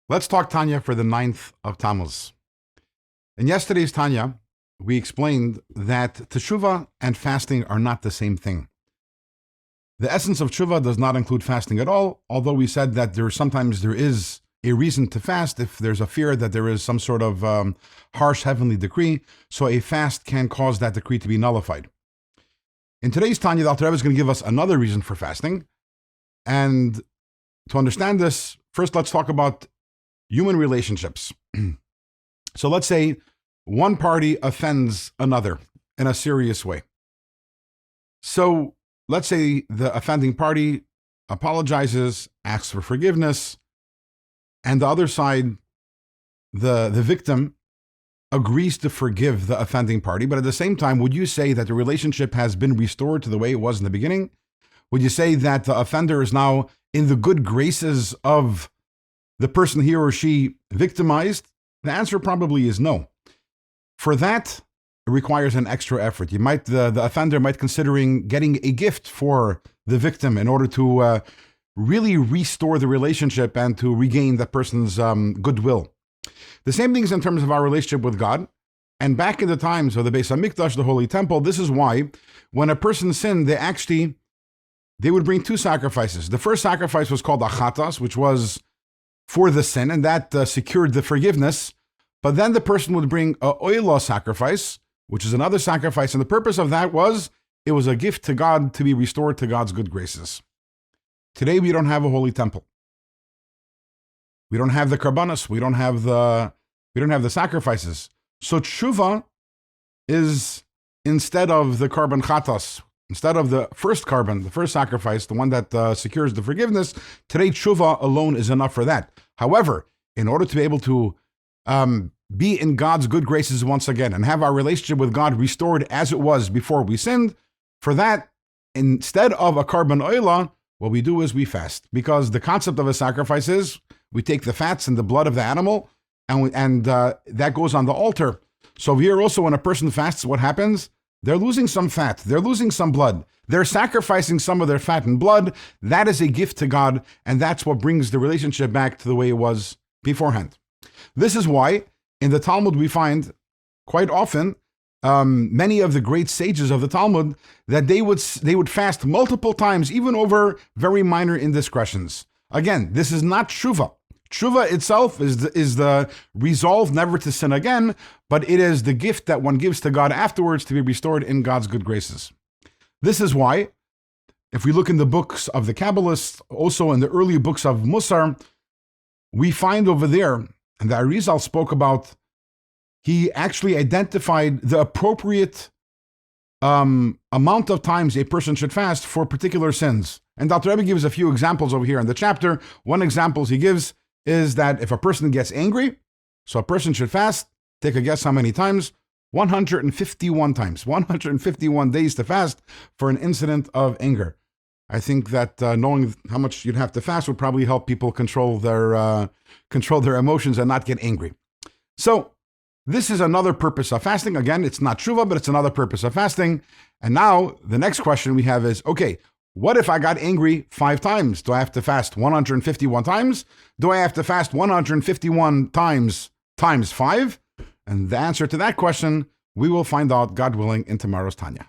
Let's talk Tanya for the 9th of Tamuz. In yesterday's Tanya, we explained that teshuvah and fasting are not the same thing. The essence of teshuvah does not include fasting at all, although we said that sometimes there is a reason to fast if there's a fear that there is some sort of harsh heavenly decree, so a fast can cause that decree to be nullified. In today's Tanya, the Alter Rebbe is going to give us another reason for fasting. And to understand this, first let's talk about human relationships. So let's say one party offends another in a serious way. So let's say the offending party apologizes, asks for forgiveness, and the other side, the victim, agrees to forgive the offending party. But at the same time, would you say that the relationship has been restored to the way it was in the beginning? Would you say that the offender is now in the good graces of the person he or she victimized? The answer probably is no. For that, it requires an extra effort. The offender might considering getting a gift for the victim in order to really restore the relationship and to regain the person's goodwill. The same thing is in terms of our relationship with God. And back in the times of the Beis HaMikdash, the Holy Temple, this is why when a person sinned, they would bring two sacrifices. The first sacrifice was called achatas, which was for the sin, and that secured the forgiveness. But then the person would bring a oila sacrifice, which is another sacrifice, and the purpose of that was it was a gift to God to be restored to God's good graces. Today we don't have a holy temple. We don't have the korbanos. We don't have the sacrifices. So tshuva is instead of the korban chatas, instead of the first korban, the first sacrifice, the one that secures the forgiveness, today tshuva alone is enough for that. However, in order to be able to be in God's good graces once again and have our relationship with God restored as it was before we sinned, for that, instead of a korban oila, what we do is we fast. Because the concept of a sacrifice is we take the fats and the blood of the animal and that goes on the altar. So here also when a person fasts, what happens? They're losing some fat. They're losing some blood. They're sacrificing some of their fat and blood. That is a gift to God, and that's what brings the relationship back to the way it was beforehand. This is why in the Talmud we find quite often many of the great sages of the Talmud that they would fast multiple times, even over very minor indiscretions. Again, this is not tshuva. Tshuva itself is the resolve never to sin again, but it is the gift that one gives to God afterwards to be restored in God's good graces. This is why, if we look in the books of the Kabbalists, also in the early books of Musar, we find over there, and the Arizal spoke about, he actually identified the appropriate amount of times a person should fast for particular sins. And Dr. Rebbe gives a few examples over here in the chapter. One example he gives is that if a person gets angry, so a person should fast, take a guess how many times? 151 times, 151 days to fast for an incident of anger. I think that knowing how much you'd have to fast would probably help people control their emotions and not get angry. So this is another purpose of fasting. Again, it's not tshuva, but it's another purpose of fasting. And now the next question we have is, okay, what if I got angry 5 times? Do I have to fast 151 times? Do I have to fast 151 times 5? And the answer to that question, we will find out, God willing, in tomorrow's Tanya.